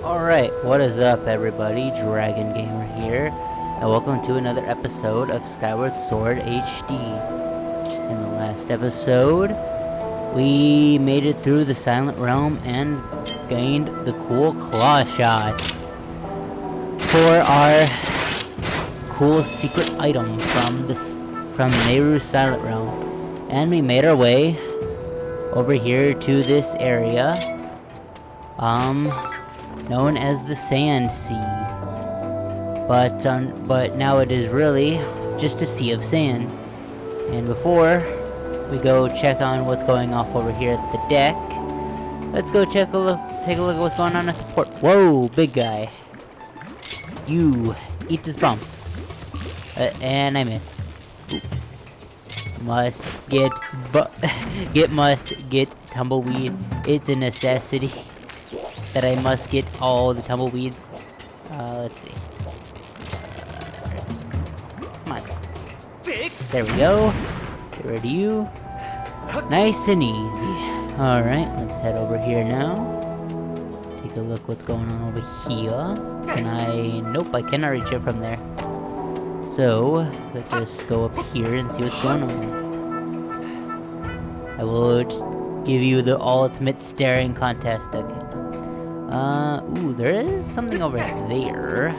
Alright, what is up everybody? Dragon Gamer here, and welcome to another episode of Skyward Sword HD. In the last episode, we made it through the Silent Realm and gained the cool claw shots for our cool secret item from Nayru's Silent Realm. And we made our way over here to this area, known as the Sand Sea. But now it is really just a sea of sand. And before we go check on what's going off over here at the deck, let's go take a look at what's going on at the port. Whoa, big guy. You eat this bomb. And I missed. Ooh. Must get tumbleweed. It's a necessity that I must get all the tumbleweeds. Let's see. Come on. There we go. Get rid of you. Nice and easy. Alright, let's head over here now. Take a look what's going on over here. Can I... Nope, I cannot reach it from there. So, let's just go up here and see what's going on. I will just give you the ultimate staring contest again. Ooh, there is something over there.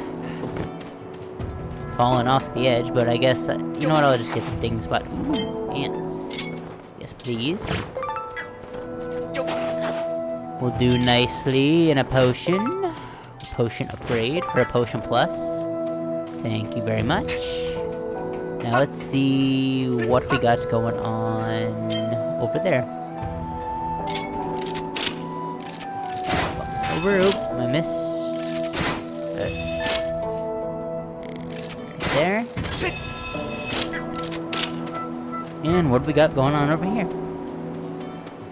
Falling off the edge, but I guess, you know what, I'll just get the stinging spot. Ooh, ants. Yes, please. We'll do nicely in a potion. Potion upgrade for a potion plus. Thank you very much. Now let's see what we got going on over there. Oop, I missed. There. And what do we got going on over here?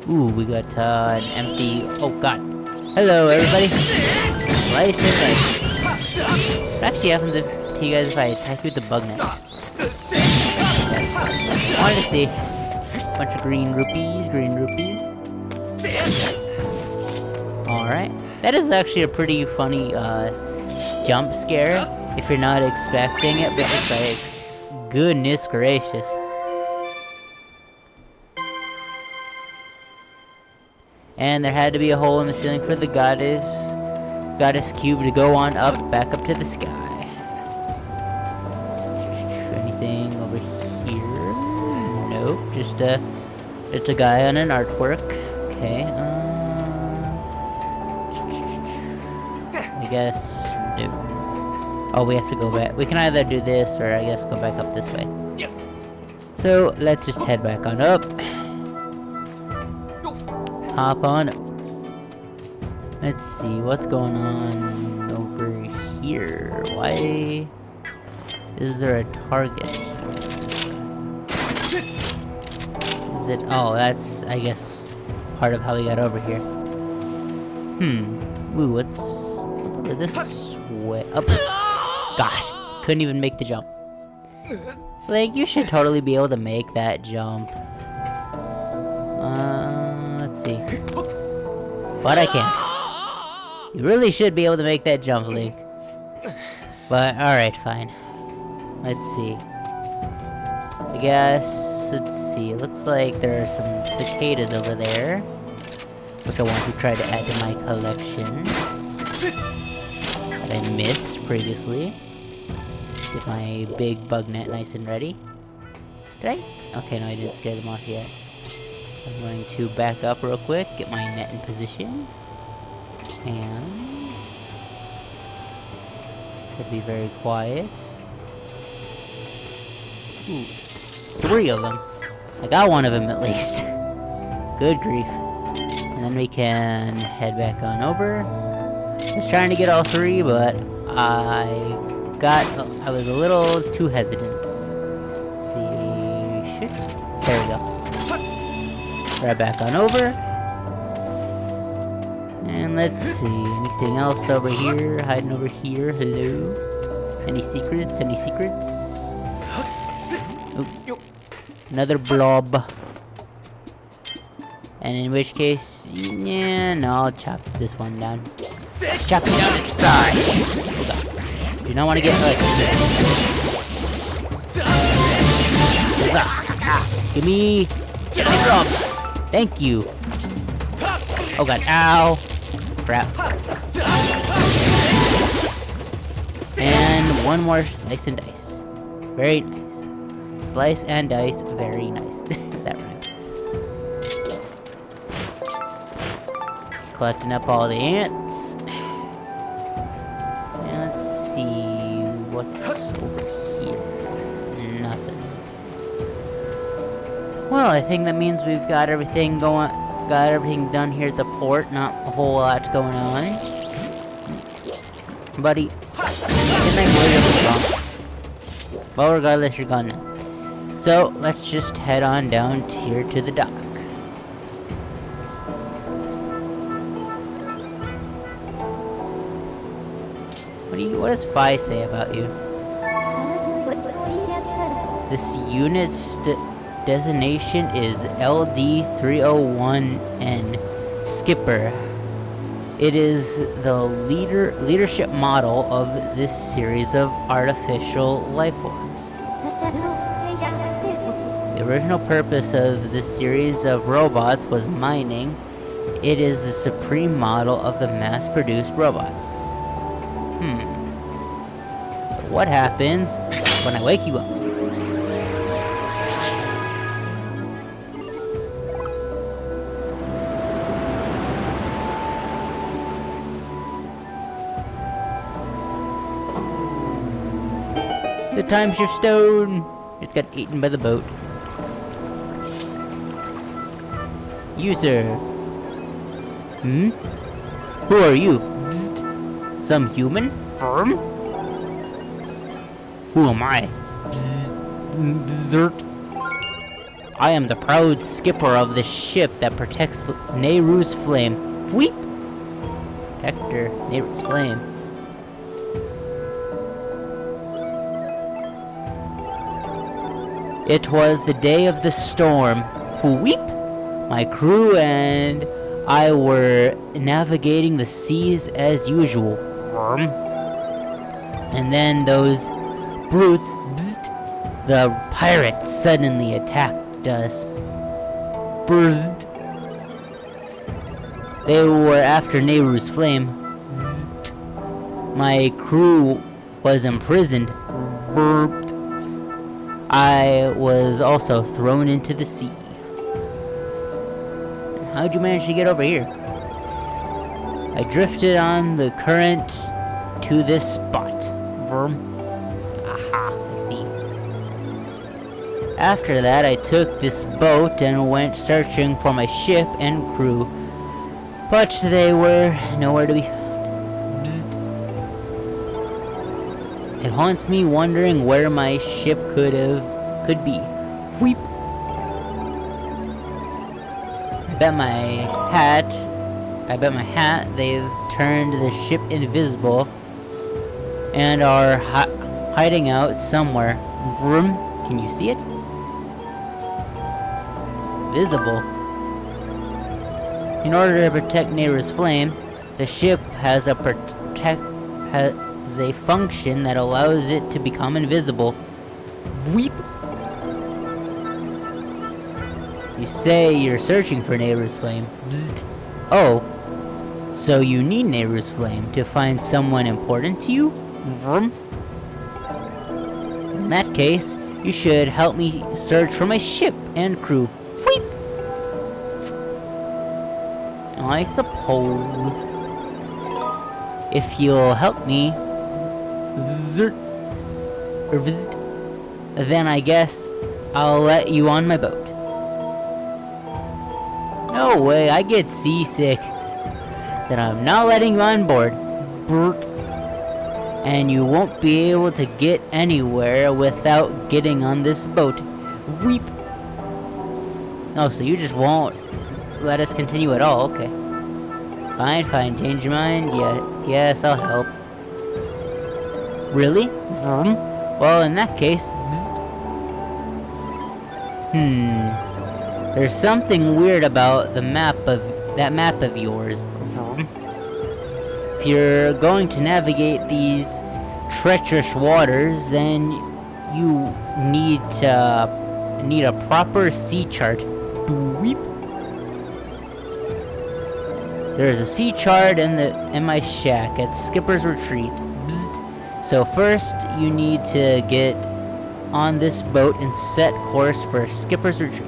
Ooh, we got an empty... Oh god. Hello everybody. Slice and dice. What actually happens to you guys if I attack you with the bug net? Wanted to see. Bunch of green rupees. Alright. That is actually a pretty funny jump scare if you're not expecting it, but it's like, goodness gracious. And there had to be a hole in the ceiling for the goddess cube to go on back up to the sky. Anything over here? Nope, just a guy on an artwork. Okay, I guess, no. Oh, we have to go back. We can either do this, or I guess go back up this way. Yep. So, let's just head back on up. Hop on up. Let's see, what's going on over here? Why is there a target? Is it... Oh, that's, I guess, part of how we got over here. Ooh, what's over this way? Up. Gosh, couldn't even make the jump. Like, you should totally be able to make that jump. Let's see. But I can't. You really should be able to make that jump, Link. But, alright, fine. Let's see. I guess, let's see. It looks like there are some cicadas over there, which I want to try to add to my collection. That I missed previously. Get my big bug net nice and ready. Did I? Okay, no, I didn't scare them off yet. I'm going to back up real quick, get my net in position. And... should be very quiet. Ooh, 3 of them. I got 1 of them at least. Good grief. And then we can head back on over. I was trying to get all 3, but I was a little too hesitant. Let's see, there we go. Right back on over. And let's see, anything else over here? Hiding over here, hello? Any secrets? Oop. Another blob. And in which case, yeah, no, I'll chop this one down. Chop it down his side. Oh god. Do not want to get hurt. Give me some. Thank you. Oh god. Ow. Crap. And one more slice and dice. Very nice. Slice and dice. Very nice. That rhymes. Collecting up all the ants. And let's see what's over here. Nothing. Well, I think that means we've got everything done here at the port. Not a whole lot going on. Buddy, good night, where you're gone. Well, regardless, you're gone now. So, let's just head on down here to the dock. What does Phi say about you? This unit's designation is LD-301N, Skipper. It is the leadership model of this series of artificial life forms. The original purpose of this series of robots was mining. It is the supreme model of the mass-produced robots. What happens when I wake you up? The time shift stone! It's got eaten by the boat. You, sir. Who are you? Bzzt. Some human? Firm? Who am I? Bzzzt. I am the proud skipper of the ship that protects Nayru's flame. Wheep! Protector, Nayru's flame. It was the day of the storm. Wheep! My crew and I were navigating the seas as usual. And then those brutes, bzzzt, the pirates suddenly attacked us. Bzzzt. They were after Nayru's flame. Bzzzt. My crew was imprisoned. Burped. I was also thrown into the sea. How'd you manage to get over here? I drifted on the current to this spot. Aha, I see. After that, I took this boat and went searching for my ship and crew. But they were nowhere to be found. Bzzzt. It haunts me wondering where my ship could be. Wheep. I bet my hat they've turned the ship invisible and are hiding out somewhere. Vroom. Can you see it? Visible. In order to protect Nayru's flame, the ship has a function that allows it to become invisible. Weep. You say you're searching for Nayru's flame. Bzzzt. Oh, so you need Nayru's flame to find someone important to you? Vroom. In that case, you should help me search for my ship and crew. Weep. I suppose if you'll help me, then I guess I'll let you on my boat. No way, I get seasick. Then I'm not letting you on board. And you won't be able to get anywhere without getting on this boat. Reap. Oh, so you just won't let us continue at all? Okay. Fine, change your mind. Yeah, yes, I'll help. Really? Well, in that case, there's something weird about the map of yours. if you're going to navigate these treacherous waters, then you need a proper sea chart. There's a sea chart in my shack at Skipper's Retreat. Bzzt. So first, you need to get on this boat and set course for Skipper's Retreat.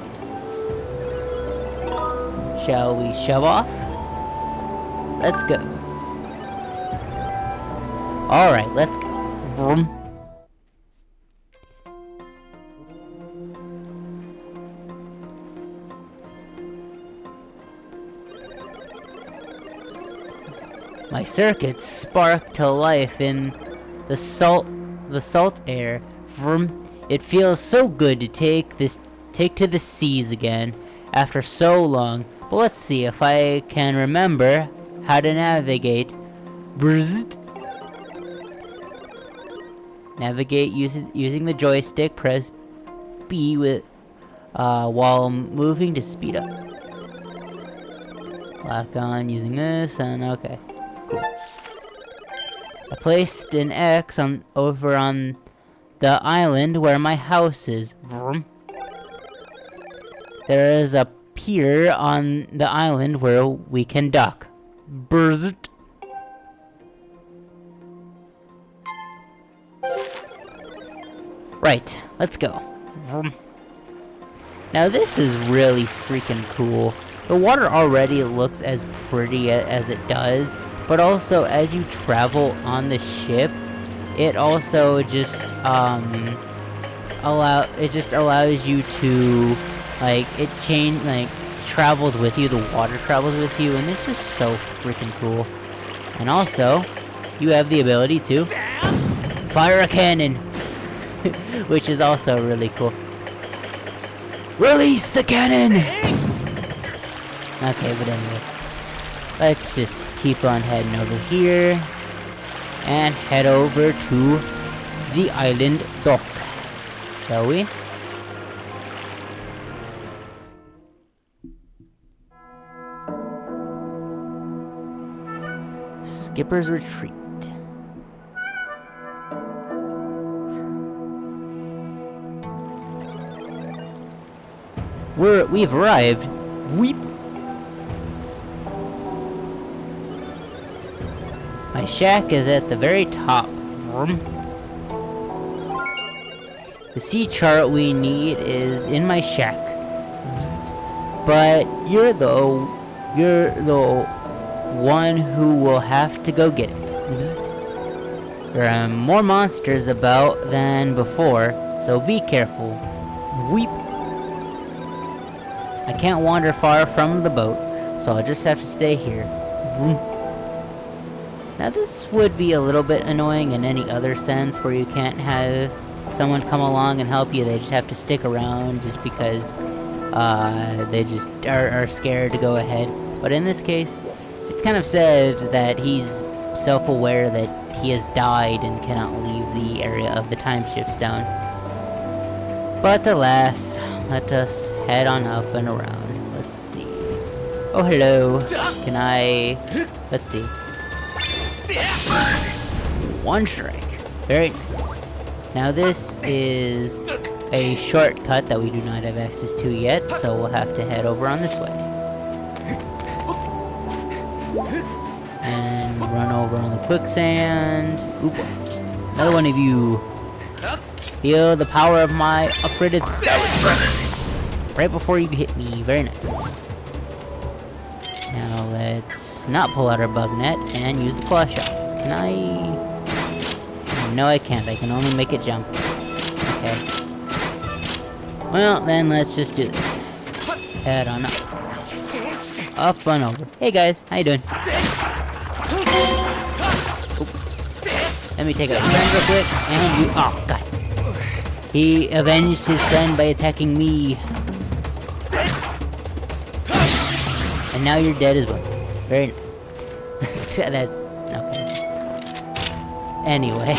Shall we shove off? Let's go. Alright, let's go. Vroom. My circuits spark to life in the salt air. Vroom. It feels so good to take to the seas again after so long. But let's see if I can remember how to navigate. Bzzzt. Navigate using the joystick. Press B while moving to speed up. Lock on using this, and okay. Cool. I placed an X over on the island where my house is. Vroom. There is a pier on the island where we can dock. Bzzzt. Right, let's go. Vroom. Now this is really freaking cool. The water already looks as pretty as it does, but also as you travel on the ship, it also just allows you to travels with you. The water travels with you, and it's just so freaking cool. And also, you have the ability to fire a cannon, which is also really cool. Release the cannon! Okay, but anyway, let's just keep on heading over here and head over to the island dock, shall we? Skipper's Retreat. We've arrived. Weep. My shack is at the very top. The sea chart we need is in my shack. But you're the one who will have to go get it. There are more monsters about than before, so be careful. Weep. I can't wander far from the boat, so I'll just have to stay here. Now this would be a little bit annoying in any other sense where you can't have someone come along and help you. They just have to stick around just because they just are scared to go ahead. But in this case, it's kind of sad that he's self-aware that he has died and cannot leave the area of the time shifts down. But alas, let us head on up and around. Let's see. Oh, hello. Can I... Let's see. One strike. Very nice. Now this is a shortcut that we do not have access to yet, so we'll have to head over on this way. And run over on the quicksand. Oop. Another one of you. Feel the power of my upgraded spell. Right before you hit me. Very nice. Now let's not pull out our bug net and use the claw shots. Can I... No, I can't. I can only make it jump. Okay. Well, then let's just do this. Head on up. Up and over. Hey guys, how you doing? Oop. Let me take a turn real quick, and you... Oh, God. He avenged his friend by attacking me. And now you're dead as well. Very nice. That's... Okay. Anyway.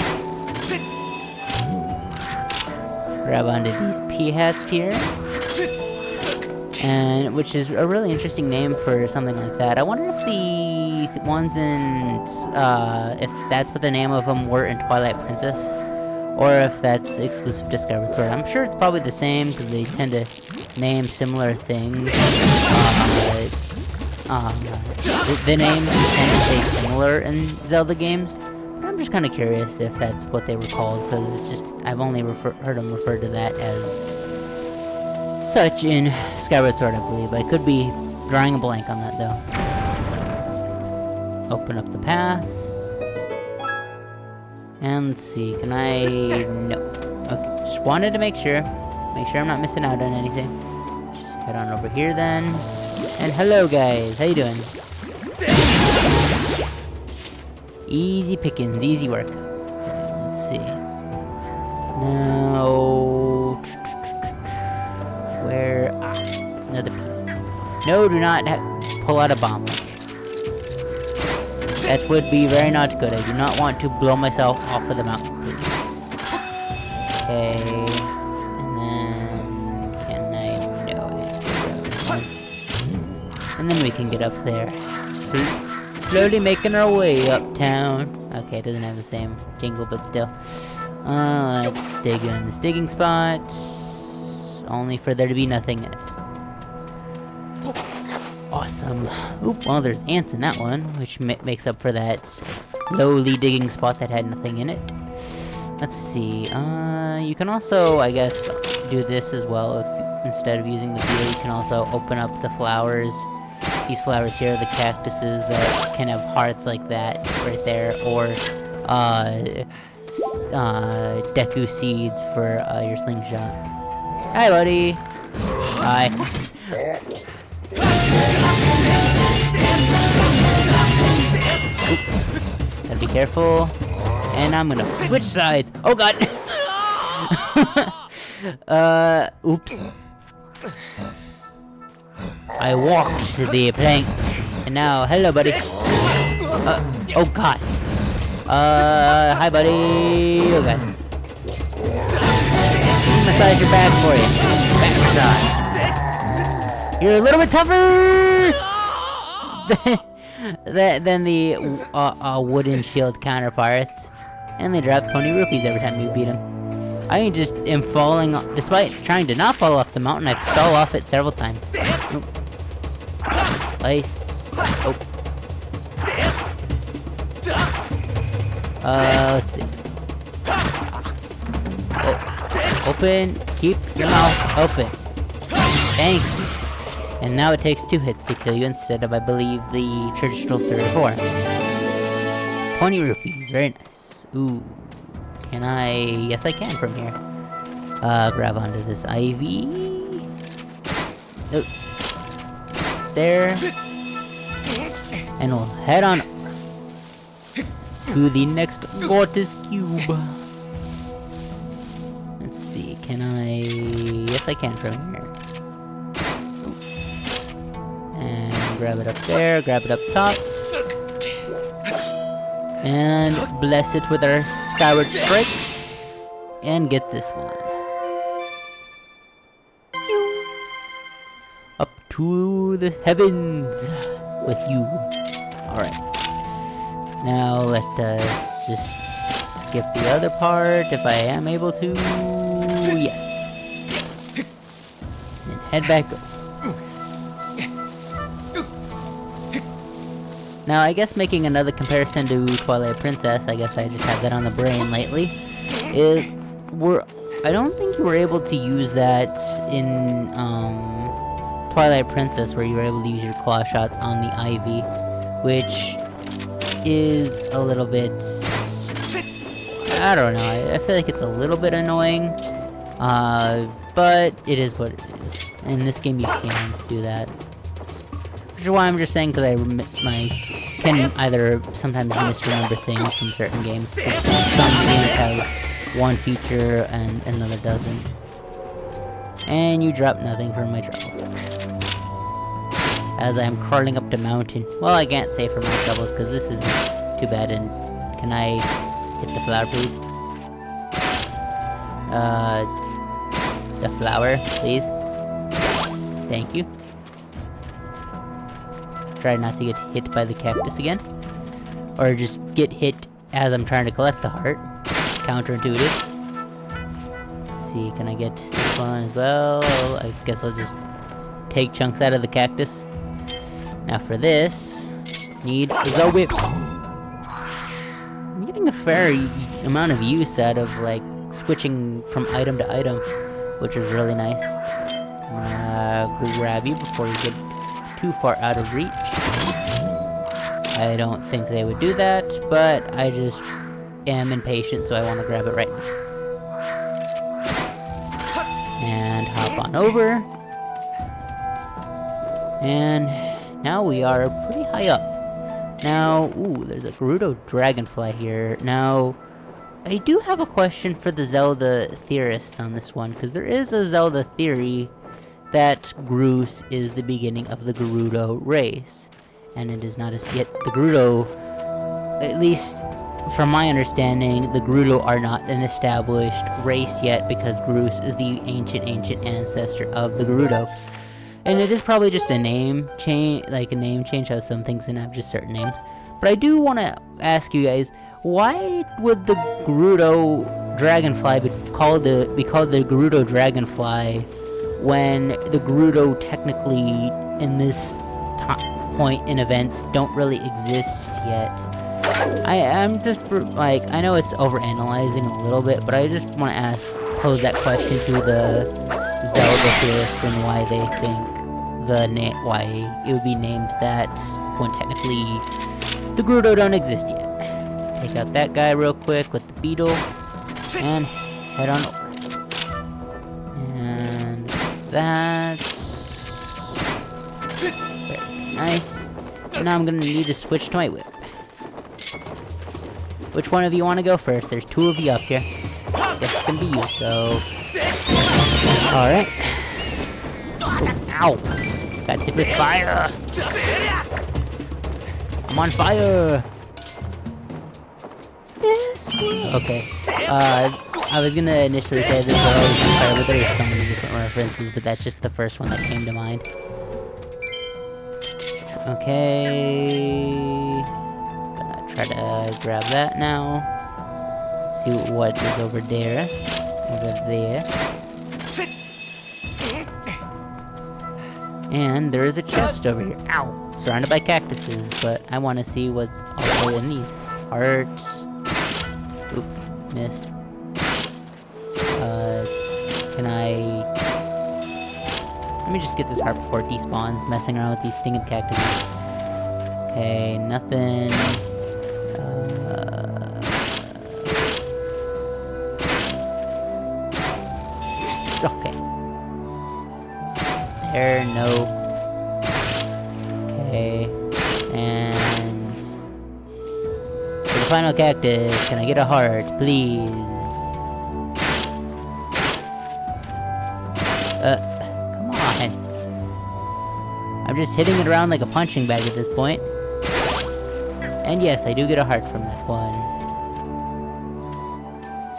Grab onto these pea-hats here. And which is a really interesting name for something like that. I wonder if the ones in, if that's what the name of them were in Twilight Princess, or if that's exclusive to Skyward Sword. I'm sure it's probably the same, because they tend to name similar things. The names tend to stay similar in Zelda games. But I'm just kind of curious if that's what they were called, because it's just, I've only heard them refer to that as such in Skyward Sword, I believe. I could be drawing a blank on that, though. Open up the path. And let's see, can I... No. Okay, just wanted to make sure. Make sure I'm not missing out on anything. Just head on over here, then. And hello, guys. How you doing? Easy pickings, easy work. Let's see. Now... Where... another piece. No, do not pull out a bomb. That would be very not good. I do not want to blow myself off of the mountain, please. Okay. And then... Can I... No. And then we can get up there. Slowly making our way uptown. Okay, it doesn't have the same jingle, but still. Let's dig in this digging spot. Only for there to be nothing in it. Awesome. Oop, well, there's ants in that one, which makes up for that lowly digging spot that had nothing in it. Let's see. You can also, I guess, do this as well. If, instead of using the beer, you can also open up the flowers. These flowers here are the cactuses that can have hearts like that right there, or Deku seeds for your slingshot. Hi, buddy. Hi. Oop. Gotta be careful. And I'm gonna switch sides. Oh god. Oops. I walked the plank. And now, hello, buddy. Oh god. Hi, buddy. Oh god. Massage your back for you. Back massage. You're a little bit tougher than the wooden shield counterparts. And they drop 20 rupees every time you beat them. I just am falling, despite trying to not fall off the mountain, I fell off it several times. Oop. Slice. Oh. Let's see. Oh. Open. Keep your mouth open. Thank you. And now it takes 2 hits to kill you instead of, I believe, the traditional 3 or 4. 20 rupees. Very nice. Ooh. Can I... Yes, I can from here. Grab onto this ivy. Oh. There. And we'll head on to the next Vortis Cube. Let's see, can I... Yes, I can from here. And grab it up there, grab it up top. And bless it with our Skyward Strike. And get this one. Up to the heavens with you. Alright. Now let us just skip the other part if I am able to. Yes. And head back up. Now I guess making another comparison to Twilight Princess, I guess I just have that on the brain lately, is I don't think you were able to use that in Twilight Princess, where you were able to use your claw shots on the ivy, which is a little bit, I don't know, I feel like it's a little bit annoying, but it is what it is. In this game you can do that. Which is why I'm just saying, because I can either sometimes misremember things from certain games. Some games have one feature and another doesn't. And you drop nothing for my troubles. As I'm crawling up the mountain. Well, I can't say for my troubles, because this is too bad. And can I hit the flower, please? The flower, please. Thank you. Try not to get hit by the cactus again. or just get hit as I'm trying to collect the heart. Counterintuitive. Let's see, can I get this one as well? I guess I'll just take chunks out of the cactus. Now for this, need is a whip. I'm getting a fair amount of use out of like switching from item to item, which is really nice. I'm gonna grab you before you get too far out of reach. I don't think they would do that, but I just am impatient, so I want to grab it right now. And hop on over. And now we are pretty high up. Now, ooh, there's a Gerudo dragonfly here. Now, I do have a question for the Zelda theorists on this one, because there is a Zelda theory that Groose is the beginning of the Gerudo race. And it is not as yet the Gerudo, at least from my understanding, the Gerudo are not an established race yet, because Groose is the ancient ancestor of the Gerudo. And it is probably just a name change, like a name change, how some things can have just certain names. But I do want to ask you guys, why would the Gerudo dragonfly be called the Gerudo dragonfly when the Gerudo technically in this point in events don't really exist yet? I'm just like, I know it's overanalyzing a little bit, but I just want to pose that question to the Zelda theorists and why they think why it would be named that when technically the Gerudo don't exist yet. Take out that guy real quick with the beetle and head on over. And that's very nice. And now I'm gonna need to switch to my whip. Which one of you want to go first? There's two of you up here. Guess it's gonna be you, so... Alright. Oh, ow! Got hit with fire! I'm on fire! Okay. I was gonna initially say this was always on fire, but there's so many different references, but that's just the first one that came to mind. Okay... Try to grab that now. Let's see what is over there. And there is a chest over here. Ow! Surrounded by cactuses, but I want to see what's also in these. Heart. Oop, missed. Can I... Let me just get this heart before it despawns, messing around with these stinging cactuses. Okay, nothing. Okay. There, no. Okay. And... for the final cactus, can I get a heart, please? Come on. I'm just hitting it around like a punching bag at this point. And yes, I do get a heart from that one.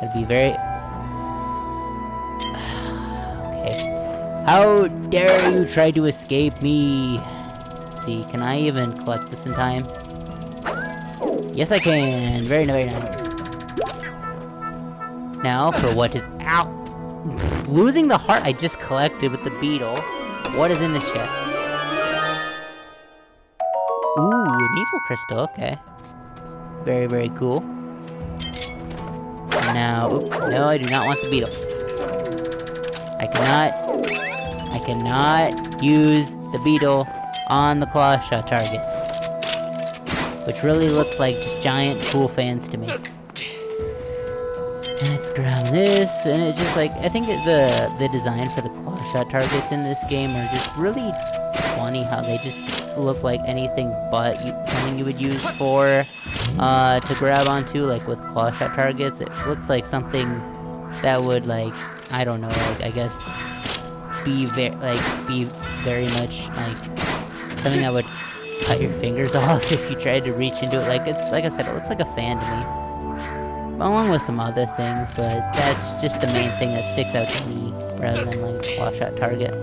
That'd be very... How dare you try to escape me? Let's see, can I even collect this in time? Yes, I can. Very, very nice. Now, for what is... Ow! Losing the heart I just collected with the beetle. What is in this chest? Ooh, an evil crystal, okay. Very, very cool. Now, oops, no, I do not want the beetle. I cannot use the beetle on the claw shot targets. Which really looked like just giant cool fans to me. Let's grab this, and it's just like, I think the design for the claw shot targets in this game are just really funny, how they just look like anything but something you would use for, to grab onto, like with claw shot targets. It looks like something that would, like, I don't know, like, I guess, be very much, like, something that would cut your fingers off if you tried to reach into it. Like, it's, like I said, it looks like a fan to me. Along with some other things, but that's just the main thing that sticks out to me, rather than, like, a claw shot target.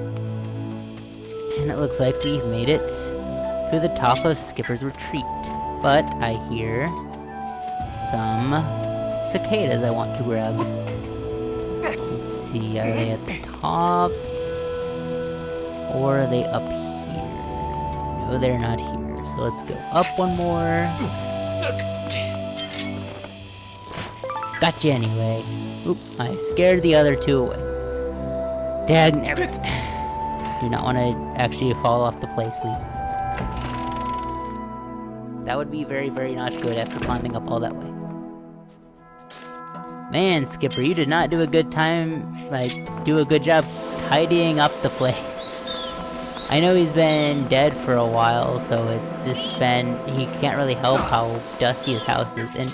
And it looks like we've made it to the top of Skipper's Retreat. But I hear some cicadas I want to grab. Let's see, are they at the top? Or are they up here? No, they're not here. So let's go up one more. Gotcha anyway. Oop, I scared the other two away. Dagnabbit. Do not want to actually fall off the place, please. That would be very, very not good after climbing up all that way. Man, Skipper, you did not do a good job tidying up the place. I know he's been dead for a while, so it's just been, he can't really help how dusty his house is, and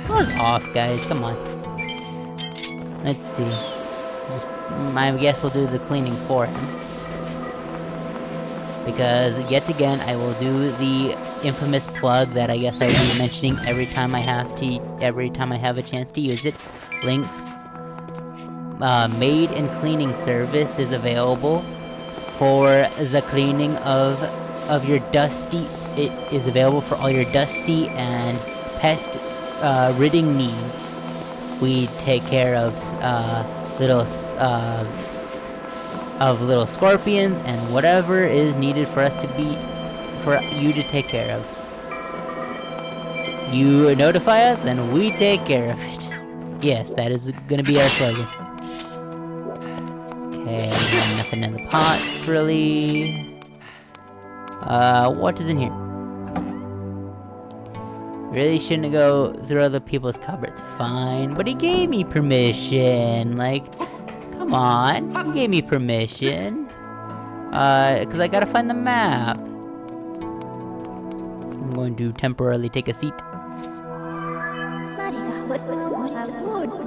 goes off, guys, come on. Let's see. I guess we'll do the cleaning for him. Because, yet again, I will do the infamous plug that I guess I will be mentioning every time I have a chance to use it. Link's maid and cleaning service is available for the cleaning of your dusty. It is available for all your dusty and pest ridding needs. We take care of little scorpions and whatever is needed for you to take care of. You notify us and we take care of it. Yes, that is gonna be our slogan. Okay, nothing in the pots really. What is in here? Really shouldn't go through other people's cupboards. Fine, but he gave me permission. Like, come on, he gave me permission. Cause I gotta find the map. I'm going to temporarily take a seat.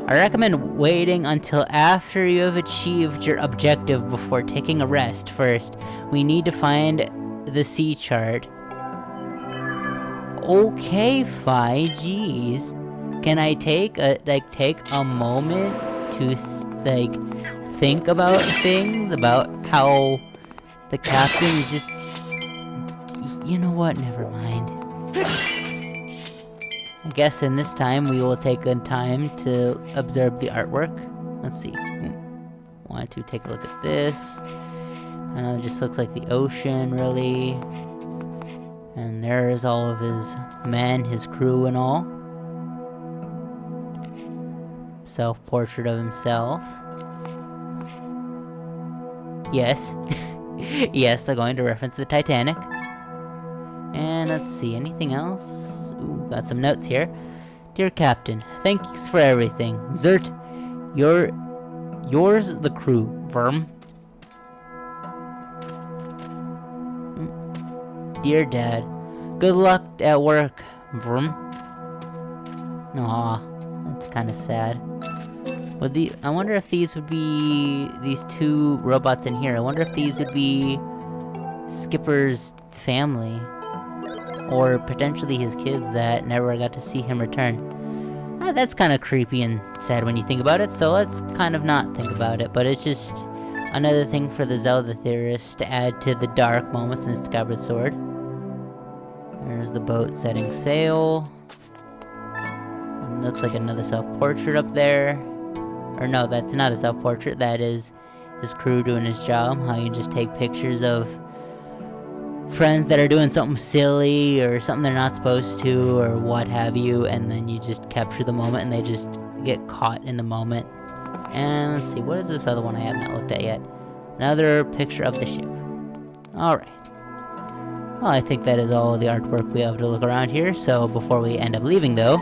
I recommend waiting until after you have achieved your objective before taking a rest. First, we need to find the sea chart. Okay, fine, jeez. Can I take a moment to think about things, about how the captain is just... You know what, never mind. I guess in this time we will take a time to observe the artwork. Let's see. Want to take a look at this. I know it just looks like the ocean, really. And there's all of his men, his crew and all. Self-portrait of himself. Yes. Yes, they're going to reference the Titanic. And let's see, anything else? Ooh, got some notes here. Dear Captain, thanks for everything. Zert, yours the crew, Verm. Dear Dad, good luck at work, Vroom. Aw, that's kind of sad. I wonder if these would be... These two robots in here, I wonder if these would be Skipper's family. Or potentially his kids that never got to see him return. That's kind of creepy and sad when you think about it, so let's kind of not think about it. But it's just another thing for the Zelda theorists to add to the dark moments in Skyward Sword. There's the boat setting sail. And looks like another self-portrait up there. Or no, that's not a self-portrait. That is his crew doing his job. How you just take pictures of friends that are doing something silly or something they're not supposed to or what have you, and then you just capture the moment and they just get caught in the moment. And let's see, what is this other one I have not looked at yet? Another picture of the ship. Alright. Well, I think that is all the artwork we have to look around here, so before we end up leaving though,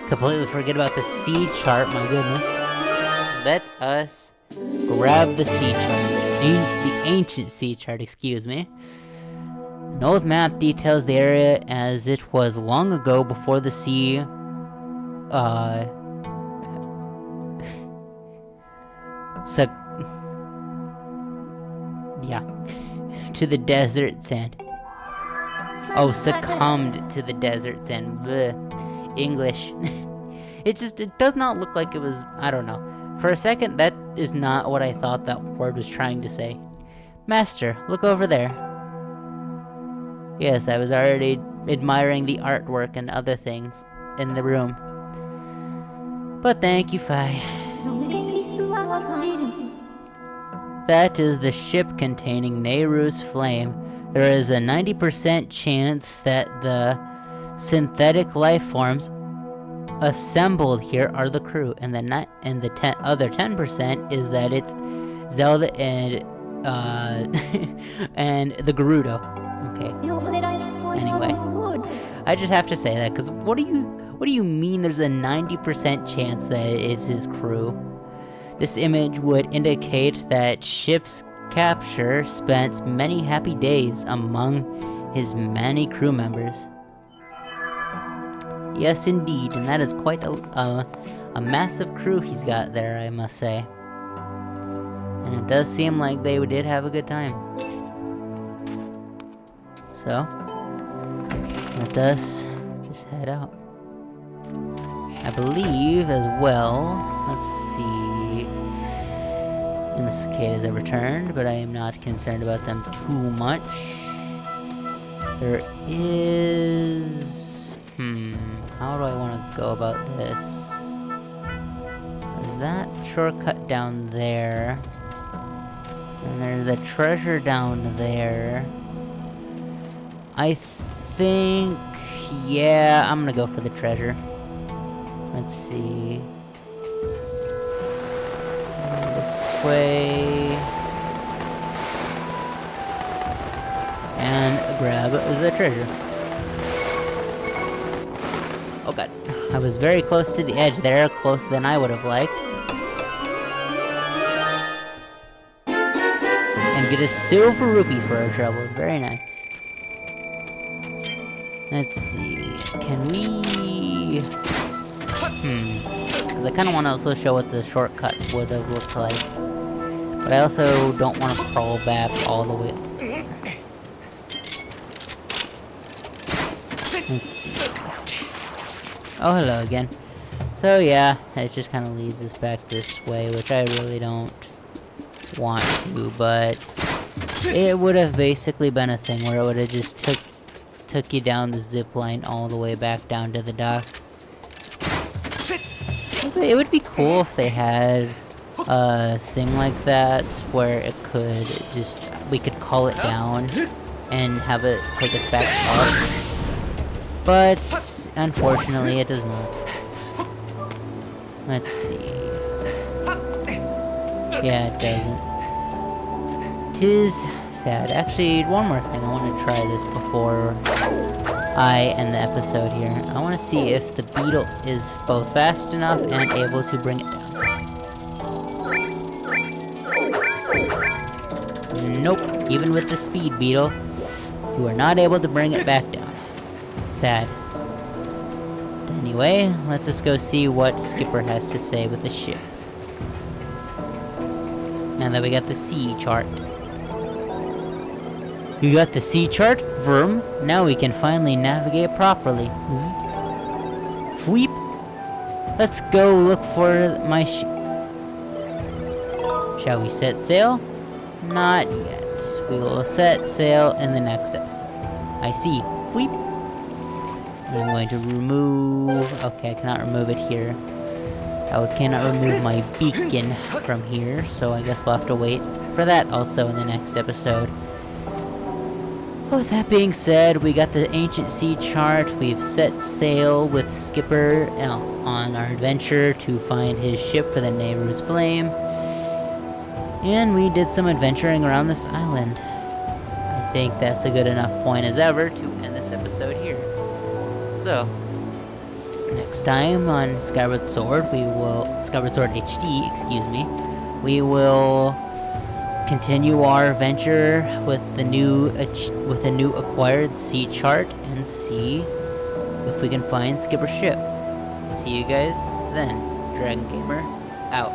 completely forget about the sea chart, my goodness. Let us grab the sea chart. The ancient sea chart, excuse me. An old map details the area as it was long ago before the sea, to the desert sand. Oh, succumbed to the desert sand. Blech. English. It does not look like it was, I don't know. For a second, that is not what I thought that word was trying to say. Master, look over there. Yes, I was already admiring the artwork and other things in the room. But thank you, Fi. That is the ship containing Nayru's flame. There is a 90% chance that the synthetic life forms assembled here are the crew, and the other 10% is that it's Zelda and and the Gerudo. Okay. Anyway, I just have to say that because what do you mean? There's a 90% chance that it's his crew. This image would indicate that ship's capture spent many happy days among his many crew members. Yes, indeed, and that is quite a massive crew he's got there, I must say. And it does seem like they did have a good time. So, let us just head out. I believe as well, let's see, and the cicadas have returned, but I am not concerned about them too much. There is... how do I want to go about this? There's that shortcut down there. And there's the treasure down there. I think... yeah, I'm gonna go for the treasure. Let's see... this way... and grab the treasure. Oh god, I was very close to the edge there, closer than I would have liked. And get a silver rupee for our troubles, very nice. Let's see, can we... because I kind of want to also show what the shortcut would have looked like. But I also don't want to crawl back all the way. Let's see. Oh, hello again. So yeah, it just kind of leads us back this way, which I really don't want to, but it would have basically been a thing where it would have just took you down the zip line all the way back down to the dock. It would be cool if they had a thing like that where it could just, we could call it down and have it take us back up. But unfortunately, it does not. Let's see. Yeah, it doesn't. 'Tis sad. Actually, one more thing. I want to try this before I end the episode here. I want to see if the beetle is both fast enough and able to bring it down. Nope. Even with the speed beetle, you are not able to bring it back down. Sad. Anyway, let's just go see what Skipper has to say with the ship. Now that we got the sea chart. You got the sea chart, Verm. Now we can finally navigate properly. Weep. Let's go look for my ship. Shall we set sail? Not yet. We will set sail in the next episode. I see. Weep. I'm going to remove... okay, I cannot remove it here. I cannot remove my beacon from here, so I guess we'll have to wait for that also in the next episode. With that being said, we got the ancient sea chart. We've set sail with Skipper on our adventure to find his ship for the Nayru's flame. And we did some adventuring around this island. I think that's a good enough point as ever to end this episode here. So, next time on Skyward Sword, Skyward Sword HD, excuse me, we will continue our adventure with the new acquired sea chart and see if we can find Skipper's ship. See you guys then. Dragon Gamer out.